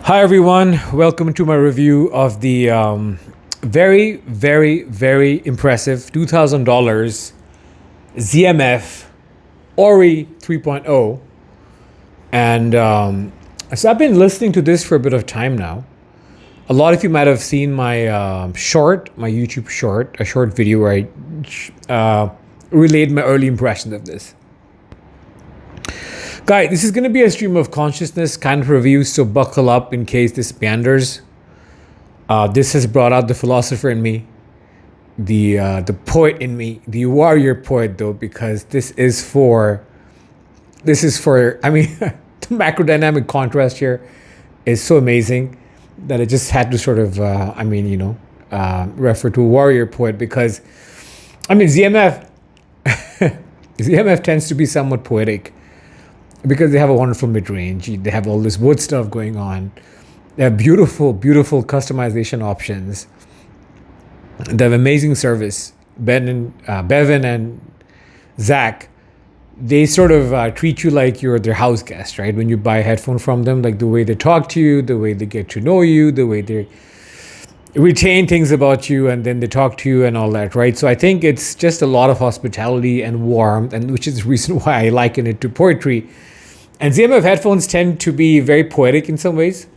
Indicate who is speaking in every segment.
Speaker 1: Hi everyone, welcome to my review of the very impressive $2,000 ZMF Ori 3.0. And so I've been listening to this for a bit of time now. A lot of you might have seen my my YouTube short, a short video where I relayed my early impressions of this. Guys, this is going to be a stream of consciousness kind of review, so buckle up in case this meanders. This has brought out the philosopher in me, the poet in me, the warrior poet though, because this is for, I mean, the macrodynamic contrast here is so amazing that I just had to sort of, refer to a warrior poet because, I mean, ZMF, ZMF tends to be somewhat poetic. Because they have a wonderful mid-range, they have all this wood stuff going on. They have beautiful customization options. They have amazing service. Bevan and Zach, they sort of treat you like you're their house guest, right? When you buy a headphone from them, like the way they talk to you, the way they get to know you, the way they retain things about you, and then they talk to you and all that, right? So I think it's just a lot of hospitality and warmth, and which is the reason why I liken it to poetry. And ZMF headphones tend to be very poetic in some ways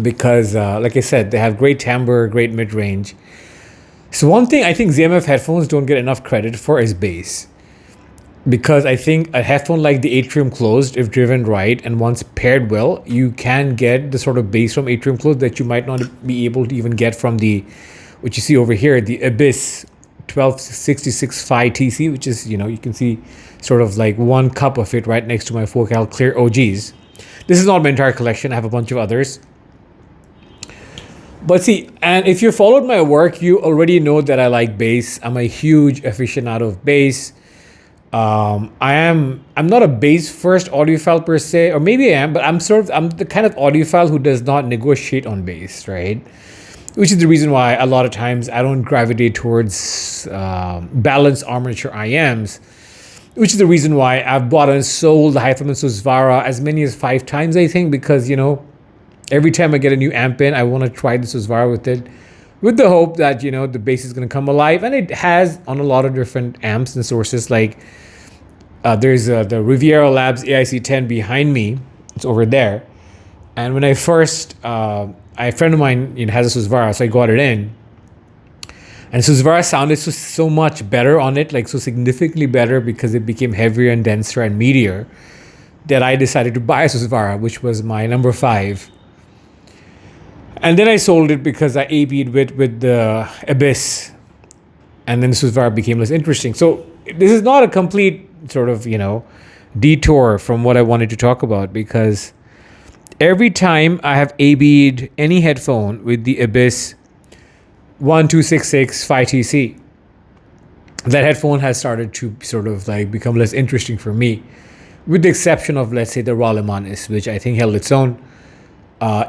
Speaker 1: because, like I said, they have great timbre, great mid-range. So one thing I think ZMF headphones don't get enough credit for is bass. Because I think a headphone like the Atrium Closed, if driven right and once paired well, you can get the sort of bass from Atrium Closed that you might not be able to even get from what you see over here, the Abyss 1266 Phi TC, which is, you can see sort of like one cup of it right next to my Focal Clear OGs. This is not my entire collection. I have a bunch of others. But see, and if you followed my work, you already know that I like bass. I'm a huge aficionado of bass. I'm not a bass first audiophile per se, or maybe I am, but I'm the kind of audiophile who does not negotiate on bass, right? Which is the reason why a lot of times I don't gravitate towards balanced armature IMs, which is the reason why I've bought and sold the Headphone Susvara as many as 5 times, I think, because, every time I get a new amp in, I want to try the Susvara with it, with the hope that, the bass is going to come alive. And it has on a lot of different amps and sources, like there's the Riviera Labs AIC10 behind me. It's over there. And when I first, a friend of mine has a Susvara, so I got it in. And Susvara sounded so much better on it, like so significantly better because it became heavier and denser and meatier, that I decided to buy a Susvara, which was my number 5. And then I sold it because I AB'd with the Abyss. And then the Susvara became less interesting. So this is not a complete sort of, detour from what I wanted to talk about, because every time I have AB'd any headphone with the Abyss 1266 Phi TC, that headphone has started to sort of like become less interesting for me, with the exception of, let's say, the Raleigh-Manis, which I think held its own.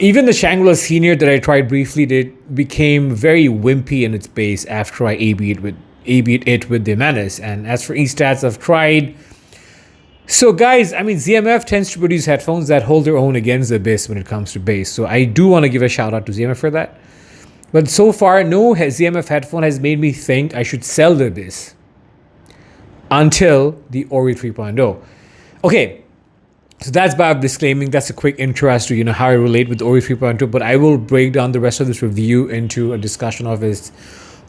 Speaker 1: Even the Shangri-La Senior that I tried briefly became very wimpy in its bass after I AB'd it with the Manis. And as for E-Stats, I've tried. So guys, I mean, ZMF tends to produce headphones that hold their own against the Abyss when it comes to bass. So I do want to give a shout out to ZMF for that. But so far, no ZMF headphone has made me think I should sell the Abyss until the Ori 3.0. Okay, so that's by disclaiming. That's a quick intro as to how I relate with Ori 3.0. But I will break down the rest of this review into a discussion of its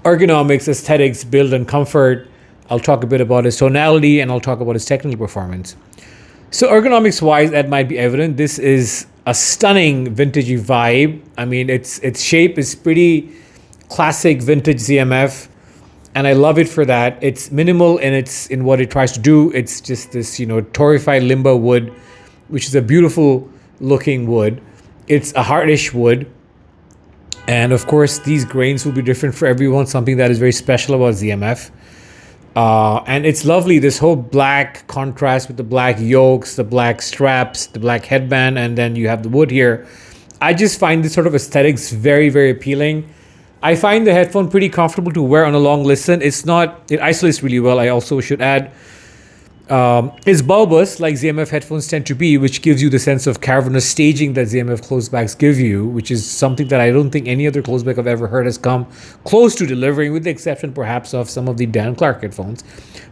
Speaker 1: ergonomics, aesthetics, build, and comfort. I'll talk a bit about its tonality, and I'll talk about its technical performance. So ergonomics-wise, that might be evident. This is a stunning vintagey vibe. I mean, its shape is pretty classic vintage ZMF, and I love it for that. It's minimal in what it tries to do. It's just this, torrefied limba wood, which is a beautiful looking wood. It's a hardish wood. And of course, these grains will be different for everyone, something that is very special about ZMF. And it's lovely, this whole black contrast with the black yokes, the black straps, the black headband, and then you have the wood here. I just find this sort of aesthetics very appealing. I find the headphone pretty comfortable to wear on a long listen. It isolates really well, I also should add. It's bulbous, like ZMF headphones tend to be, which gives you the sense of cavernous staging that ZMF closebacks give you, which is something that I don't think any other closeback I've ever heard has come close to delivering, with the exception perhaps of some of the Dan Clark headphones.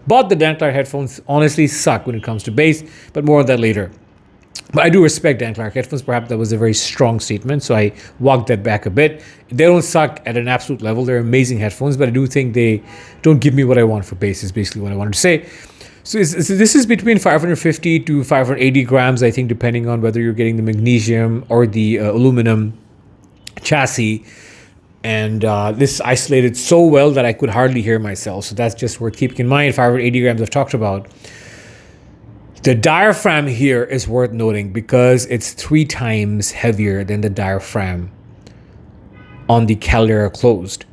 Speaker 1: But the Dan Clark headphones honestly suck when it comes to bass, but more on that later. But I do respect Dan Clark headphones. Perhaps that was a very strong statement, so I walked that back a bit. They don't suck at an absolute level. They're amazing headphones, but I do think they don't give me what I want for bass, is basically what I wanted to say. So this is between 550 to 580 grams, I think, depending on whether you're getting the magnesium or the aluminum chassis. And this isolated so well that I could hardly hear myself. So that's just worth keeping in mind. 580 grams I've talked about. The diaphragm here is worth noting because it's 3 times heavier than the diaphragm on the Caldera closed.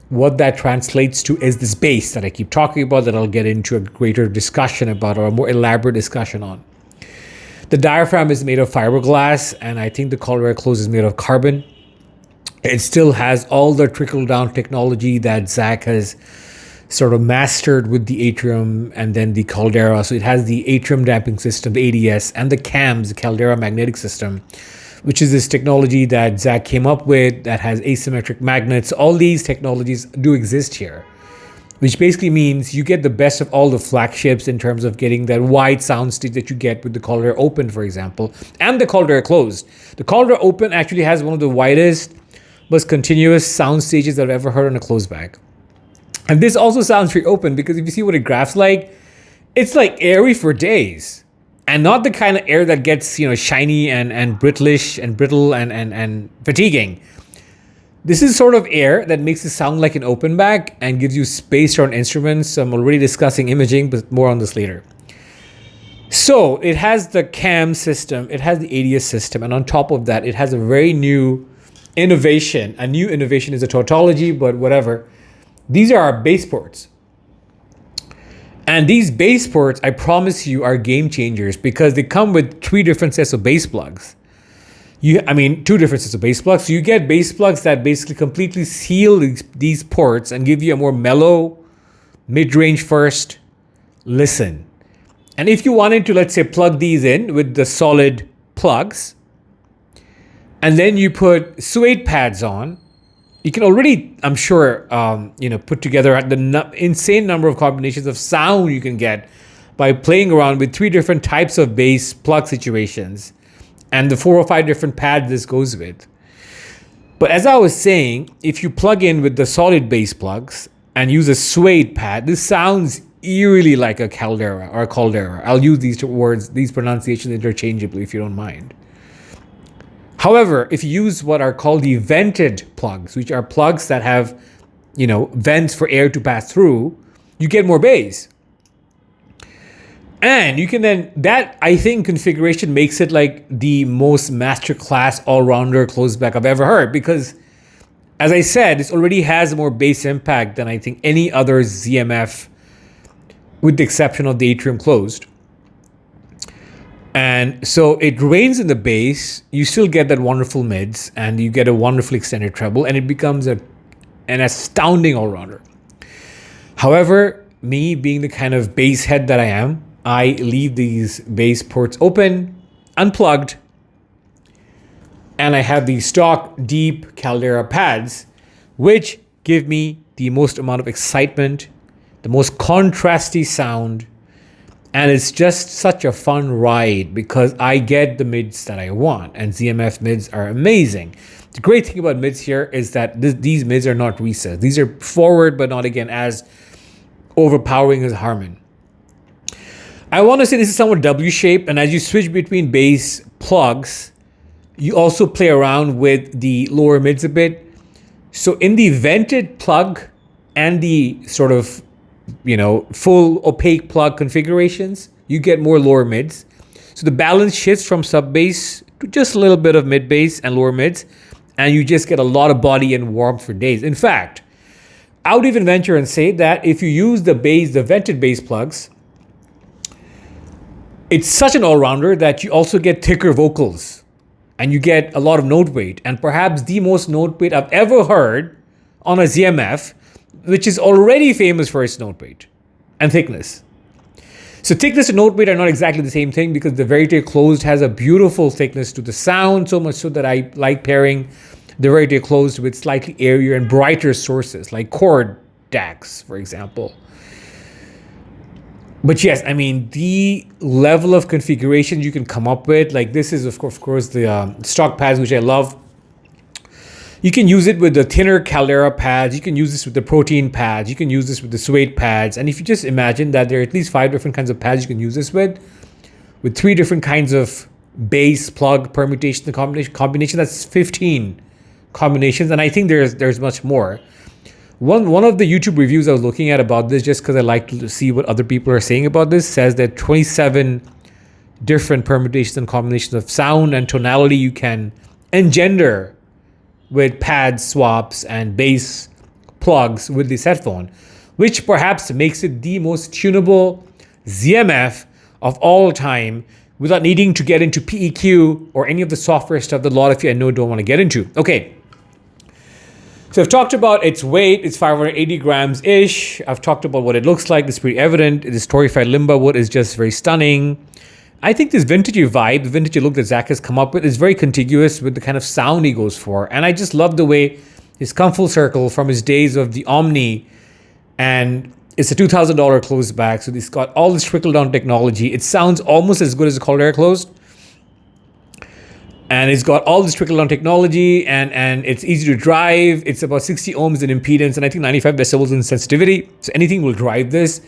Speaker 1: What that translates to is this bass that I keep talking about, that I'll get into a greater discussion about, or a more elaborate discussion on. The diaphragm is made of fiberglass, and I think the Caldera closed is made of carbon. It still has all the trickle-down technology that Zach has sort of mastered with the Atrium and then the Caldera. So it has the Atrium damping system, the ADS, and the CAMS, the Caldera magnetic system, which is this technology that Zach came up with that has asymmetric magnets. All these technologies do exist here, which basically means you get the best of all the flagships in terms of getting that wide sound stage that you get with the Caldera Open, for example, and the Caldera Closed. The Caldera Open actually has one of the widest, most continuous sound stages I've ever heard on a closeback. And this also sounds very open because if you see what it graphs like, it's like airy for days. And not the kind of air that gets, shiny and brittlish and brittle and fatiguing. This is sort of air that makes it sound like an open back and gives you space around instruments. So I'm already discussing imaging, but more on this later. So it has the CAM system, it has the ADS system, and on top of that, it has a very new innovation. A new innovation is a tautology, but whatever. These are our bass ports. And these bass ports, I promise you, are game changers because they come with 3 different sets of bass plugs. 2 different sets of bass plugs. So you get bass plugs that basically completely seal these ports and give you a more mellow, mid-range first listen. And if you wanted to, let's say, plug these in with the solid plugs, and then you put suede pads on, you can already, I'm sure, put together the insane number of combinations of sound you can get by playing around with 3 different types of bass plug situations and the 4 or 5 different pads this goes with. But as I was saying, if you plug in with the solid bass plugs and use a suede pad, this sounds eerily like a Caldera or a Caldera. I'll use these words, these pronunciations interchangeably if you don't mind. However, if you use what are called the vented plugs, which are plugs that have, vents for air to pass through, you get more bass. And you can then, that I think configuration makes it like the most masterclass all-rounder closeback I've ever heard because, as I said, this already has more bass impact than I think any other ZMF, with the exception of the Atrium closed. And so it reigns in the bass, you still get that wonderful mids, and you get a wonderfully extended treble, and it becomes an astounding all-rounder. However, me being the kind of bass head that I am, I leave these bass ports open, unplugged, and I have these stock deep Caldera pads, which give me the most amount of excitement, the most contrasty sound, and it's just such a fun ride because I get the mids that I want, and ZMF mids are amazing. The great thing about mids here is that these mids are not recessed. These are forward, but not, again, as overpowering as Harman. I want to say this is somewhat W-shaped, and as you switch between bass plugs, you also play around with the lower mids a bit. So in the vented plug and the sort of full opaque plug configurations, you get more lower mids. So the balance shifts from sub bass to just a little bit of mid bass and lower mids, and you just get a lot of body and warmth for days. In fact, I would even venture and say that if you use the vented bass plugs, it's such an all-rounder that you also get thicker vocals and you get a lot of note weight, and perhaps the most note weight I've ever heard on a ZMF, which is already famous for its note weight and thickness. So thickness and note weight are not exactly the same thing because the Verite Closed has a beautiful thickness to the sound, so much so that I like pairing the Verite Closed with slightly airier and brighter sources like chord DACs, for example. But yes, I mean, the level of configuration you can come up with, like this is of course the stock pads, which I love. You can use it with the thinner Caldera pads. You can use this with the protein pads. You can use this with the suede pads. And if you just imagine that there are at least 5 different kinds of pads you can use this with 3 different kinds of bass, plug, permutation, and combination, that's 15 combinations. And I think there's much more. One of the YouTube reviews I was looking at about this, just because I like to see what other people are saying about this, says that 27 different permutations and combinations of sound and tonality you can engender with pad swaps and bass plugs with this headphone, which perhaps makes it the most tunable ZMF of all time without needing to get into PEQ or any of the software stuff that a lot of you I know don't want to get into. Okay. So I've talked about its weight, it's 580 grams-ish. I've talked about what it looks like, it's pretty evident. This torrefied limba wood is just very stunning. I think this vintagey vibe, the vintagey look that Zach has come up with is very contiguous with the kind of sound he goes for. And I just love the way he's come full circle from his days of the Omni. And it's a $2,000 closed back, so he's got all this trickle-down technology. It sounds almost as good as a Caldera Closed. And it's got all this trickle-down technology, and it's easy to drive. It's about 60 ohms in impedance, and I think 95 decibels in sensitivity. So anything will drive this.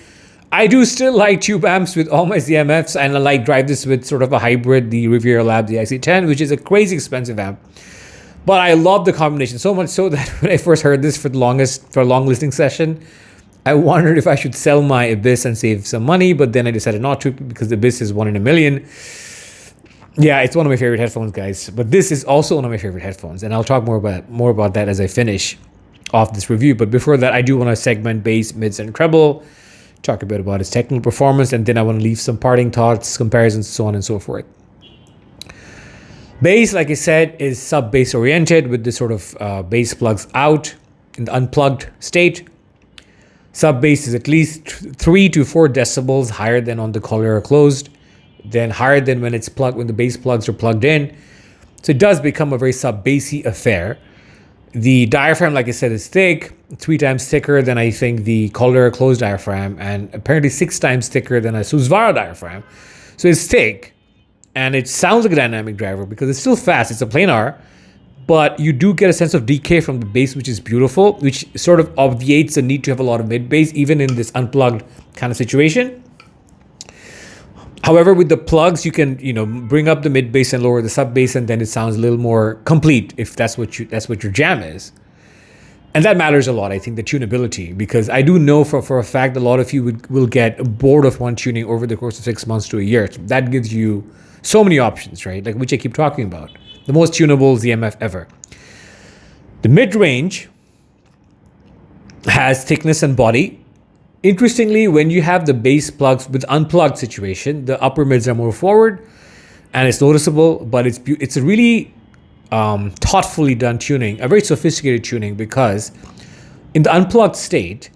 Speaker 1: I do still like tube amps with all my ZMFs, and I like drive this with sort of a hybrid, the Riviera Lab, the IC10, which is a crazy expensive amp. But I love the combination so much so that when I first heard this for a long listening session, I wondered if I should sell my Abyss and save some money, but then I decided not to because the Abyss is 1 in a million. Yeah, it's one of my favorite headphones, guys. But this is also one of my favorite headphones, and I'll talk more about that as I finish off this review. But before that, I do want to segment bass, mids, and treble, talk a bit about its technical performance, and then I want to leave some parting thoughts, comparisons, so on and so forth. Bass, like I said, is sub-bass oriented with this sort of bass plugs out in the unplugged state. Sub-bass is at least 3 to 4 decibels higher than on the Caldera Closed, then higher than when it's plugged, when the bass plugs are plugged in. So it does become a very sub-bassy affair. The diaphragm, like I said, is thick, 3 times thicker than I think the Caldera Closed diaphragm, and apparently 6 times thicker than a Susvara diaphragm. So it's thick, and it sounds like a dynamic driver because it's still fast. It's a planar, but you do get a sense of decay from the bass, which is beautiful, which sort of obviates the need to have a lot of mid bass, even in this unplugged kind of situation. However, with the plugs, you can, bring up the mid bass and lower the sub bass, and then it sounds a little more complete if that's what your jam is. And that matters a lot, I think, the tunability, because I do know for a fact a lot of you will get bored of one tuning over the course of 6 months to a year. So that gives you so many options, right? Like which I keep talking about. The most tunable ZMF ever. The mid-range has thickness and body. Interestingly, when you have the bass plugs with unplugged situation, the upper mids are more forward, and it's noticeable. But it's a really thoughtfully done tuning, a very sophisticated tuning, because in the unplugged state,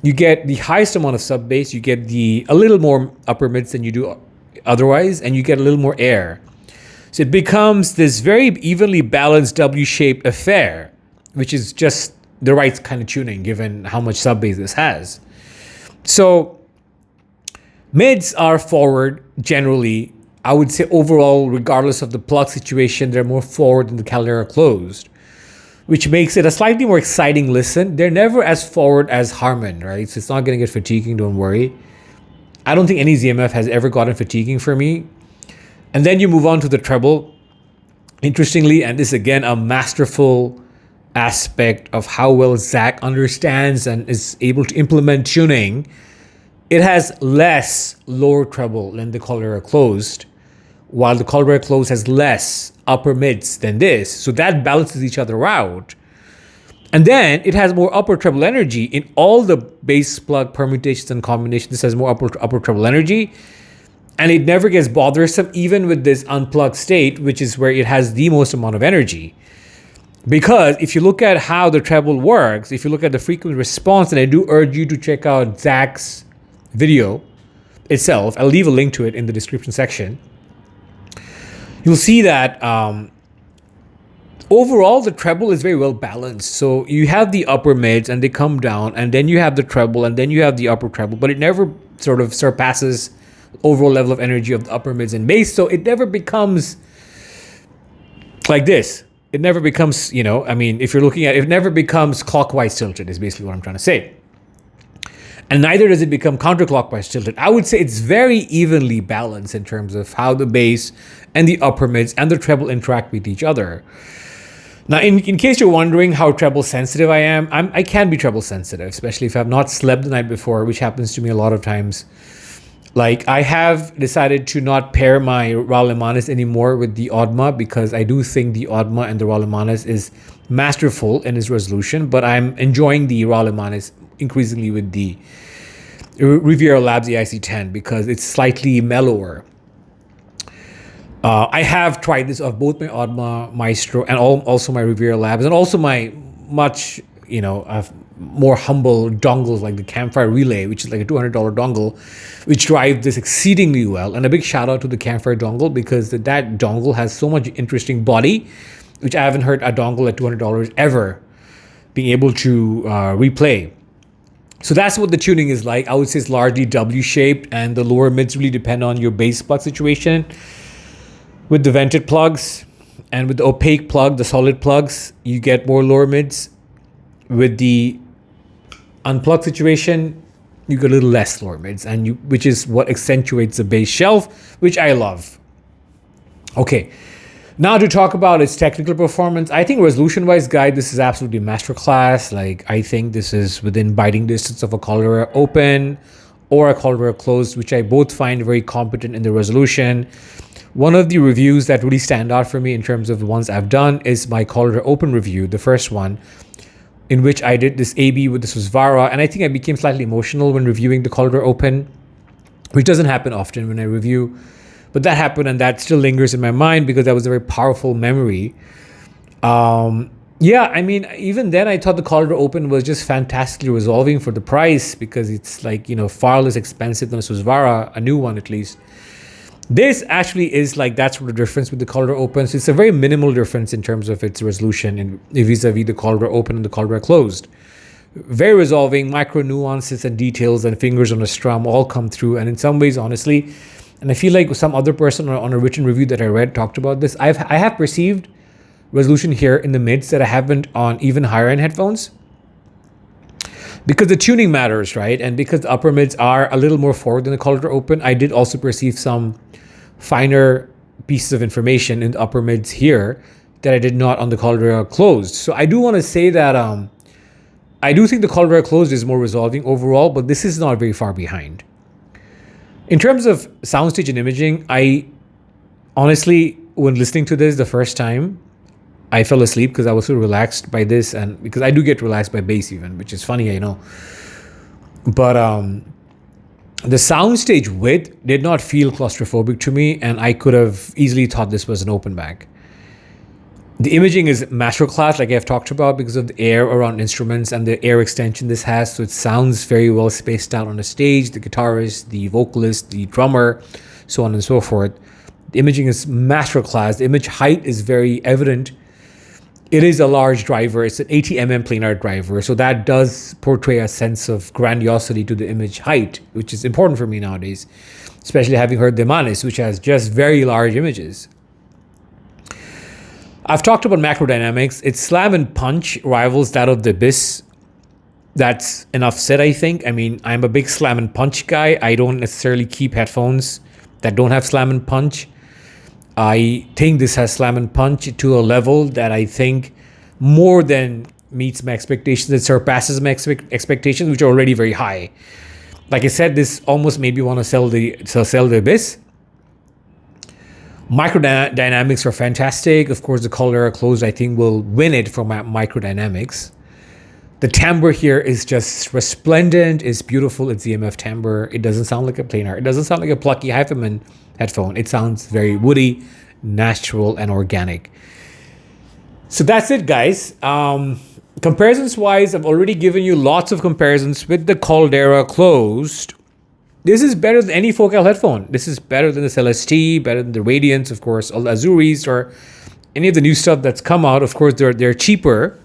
Speaker 1: you get the highest amount of sub bass, you get a little more upper mids than you do otherwise, and you get a little more air. So it becomes this very evenly balanced W-shaped affair, which is just the right kind of tuning given how much sub bass this has. So mids are forward generally. I would say overall, regardless of the plug situation, they're more forward than the Caldera Closed, which makes it a slightly more exciting listen. They're never as forward as Harman, right? So it's not going to get fatiguing, don't worry. I don't think any ZMF has ever gotten fatiguing for me. And then you move on to the treble. Interestingly, and this again, a masterful aspect of how well Zach understands and is able to implement tuning, it has less lower treble than the Caldera Closed, while the Caldera Closed has less upper mids than this. So that balances each other out. And then it has more upper treble energy in all the bass plug permutations and combinations. This has more upper treble energy, and it never gets bothersome even with this unplugged state, which is where it has the most amount of energy. Because if you look at how the treble works, if you look at the frequency response, and I do urge you to check out Zach's video itself, I'll leave a link to it in the description section. You'll see that overall the treble is very well balanced. So you have the upper mids and they come down, and then you have the treble, and then you have the upper treble, but it never sort of surpasses the overall level of energy of the upper mids and bass. So it never becomes like this. It never becomes, if you're looking at it, it never becomes clockwise tilted, is basically what I'm trying to say. And neither does it become counterclockwise tilted. I would say it's very evenly balanced in terms of how the bass and the upper mids and the treble interact with each other. Now, in case you're wondering how treble sensitive I am, I can be treble sensitive, especially if I've not slept the night before, which happens to me a lot of times. Like, I have decided to not pair my Raulimanis anymore with the Audma, because I do think the Audma and the Raulimanis is masterful in its resolution, but I'm enjoying the Raulimanis increasingly with the Riviera Labs EIC10 because it's slightly mellower. I have tried this off both my Audma Maestro and also my Riviera Labs, and also my much, more humble dongles like the Campfire Relay, which is like a $200 dongle, which drives this exceedingly well. And a big shout out to the Campfire dongle, because that dongle has so much interesting body, which I haven't heard a dongle at $200 ever being able to replay. So that's what the tuning is like. I would say it's largely W-shaped, and the lower mids really depend on your bass plug situation. With the vented plugs and with the opaque plug, the solid plugs, you get more lower mids. With the unplugged situation, you get a little less lower mids, which is what accentuates the bass shelf, which I love. Okay, now to talk about its technical performance, I think resolution-wise, guys, this is absolutely masterclass. Like, I think this is within biting distance of a Caldera Open or a Caldera Closed, which I both find very competent in the resolution. One of the reviews that really stand out for me in terms of the ones I've done is my Caldera Open review, the first one, in which I did this AB with the Susvara, and I think I became slightly emotional when reviewing the Caldera Open, which doesn't happen often when I review, but that happened, and that still lingers in my mind because that was a very powerful memory. Even then I thought the Caldera Open was just fantastically resolving for the price, because it's like, far less expensive than a Susvara, a new one at least. This actually is like, that's the difference with the Caldera Open. So it's a very minimal difference in terms of its resolution vis-a-vis the Caldera Open and the Caldera Closed. Very resolving, micro nuances and details and fingers on a strum all come through. And in some ways, honestly, and I feel like some other person on a written review that I read talked about this, I have perceived resolution here in the mids that I haven't on even higher end headphones. Because the tuning matters, right? And because the upper mids are a little more forward than the Caldera Open, I did also perceive some finer pieces of information in the upper mids here that I did not on the Caldera Closed. So I do want to say that I do think the Caldera Closed is more resolving overall, but this is not very far behind. In terms of soundstage and imaging, I honestly, when listening to this the first time, I fell asleep because I was so relaxed by this, and because I do get relaxed by bass even, which is funny, I know. But the soundstage width did not feel claustrophobic to me, and I could have easily thought this was an open back. The imaging is masterclass, like I've talked about, because of the air around instruments and the air extension this has, so it sounds very well spaced out on the stage, the guitarist, the vocalist, the drummer, so on and so forth. The imaging is masterclass. The image height is very evident. It is a large driver. It's an 80 mm planar driver. So that does portray a sense of grandiosity to the image height, which is important for me nowadays, especially having heard the Manis, which has just very large images. I've talked about macro dynamics. Its slam and punch rivals that of the Abyss. That's enough said, I think. I mean, I'm a big slam and punch guy. I don't necessarily keep headphones that don't have slam and punch. I think this has slam and punch to a level that I think more than meets my expectations. It surpasses my expectations, which are already very high. Like I said, this almost made me want to sell the Abyss. Microdynamics are fantastic. Of course, the Caldera Closed, I think, will win it for my microdynamics. The timbre here is just resplendent. It's beautiful. It's ZMF timbre. It doesn't sound like a planar. It doesn't sound like a plucky Headphone headphone. It sounds very woody, natural, and organic. So that's it, guys. Comparisons wise, I've already given you lots of comparisons with the Caldera Closed. This is better than any focal headphone. This is better than the Celeste, better than the Radiance, of course, all the Azuris, or any of the new stuff that's come out. Of course, they're cheaper.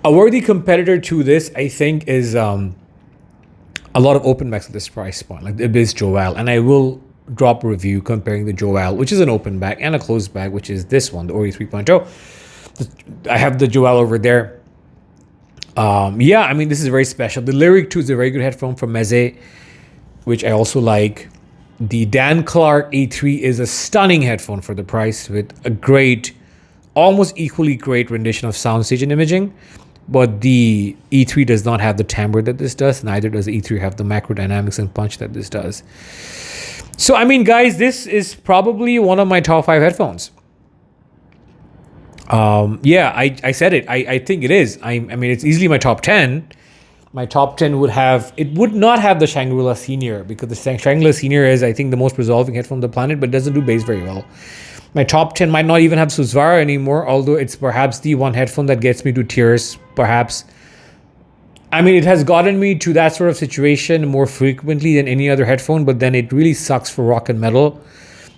Speaker 1: A worthy competitor to this, I think, is a lot of open backs at this price point, like the Abyss Joel. And I will drop a review comparing the Joel, which is an open back, and a closed back, which is this one, the Ori 3.0. I have the Joel over there. Yeah, I mean, this is very special. The Lyric 2 is a very good headphone from Meze, which I also like. The Dan Clark A3 is a stunning headphone for the price, with a great, almost equally great rendition of soundstage and imaging. But the E3 does not have the timbre that this does. Neither does the E3 have the macro dynamics and punch that this does. So, I mean, guys, this is probably one of my top 5 headphones. Yeah, I said it. I think it is. I mean, it's easily my top 10. My top 10 would not have the Shangri-La Senior, because the Shangri-La Senior is, I think, the most resolving headphone on the planet, but doesn't do bass very well. My top 10 might not even have Susvara anymore, although it's perhaps the one headphone that gets me to tears, perhaps. I mean, it has gotten me to that sort of situation more frequently than any other headphone, but then it really sucks for rock and metal.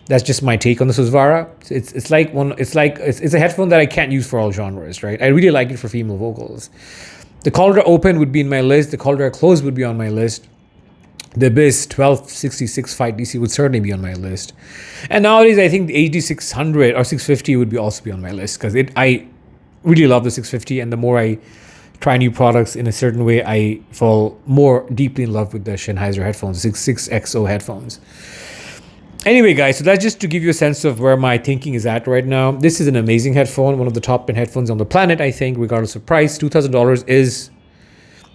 Speaker 1: That's just my take on the Susvara. It's a headphone that I can't use for all genres, right? I really like it for female vocals. The Caldera Open would be in my list. The Caldera Closed would be on my list. The Abyss 1266 Fight DC would certainly be on my list. And nowadays, I think the HD 600 or 650 would also be on my list, because I really love the 650, and the more I try new products in a certain way, I fall more deeply in love with the Sennheiser headphones, 6XO headphones. Anyway, guys, so that's just to give you a sense of where my thinking is at right now. This is an amazing headphone, one of the top 10 headphones on the planet, I think, regardless of price. $2,000 is,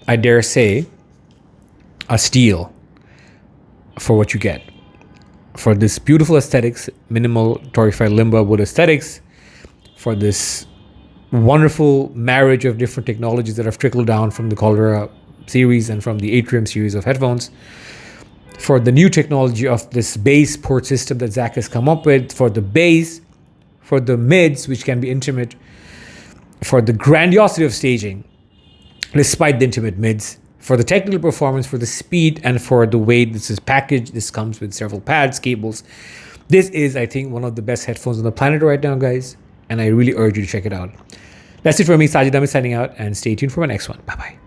Speaker 1: I dare say, a steal for what you get. For this beautiful aesthetics, minimal torified limba wood aesthetics, for this wonderful marriage of different technologies that have trickled down from the Caldera series and from the Atrium series of headphones, for the new technology of this bass port system that Zach has come up with, for the bass, for the mids, which can be intimate, for the grandiosity of staging, despite the intimate mids, for the technical performance, for the speed, and for the way this is packaged. This comes with several pads, cables. This is, I think, one of the best headphones on the planet right now, guys, and I really urge you to check it out. That's it for me. Sajid Ahmed signing out, and stay tuned for my next one. Bye-bye.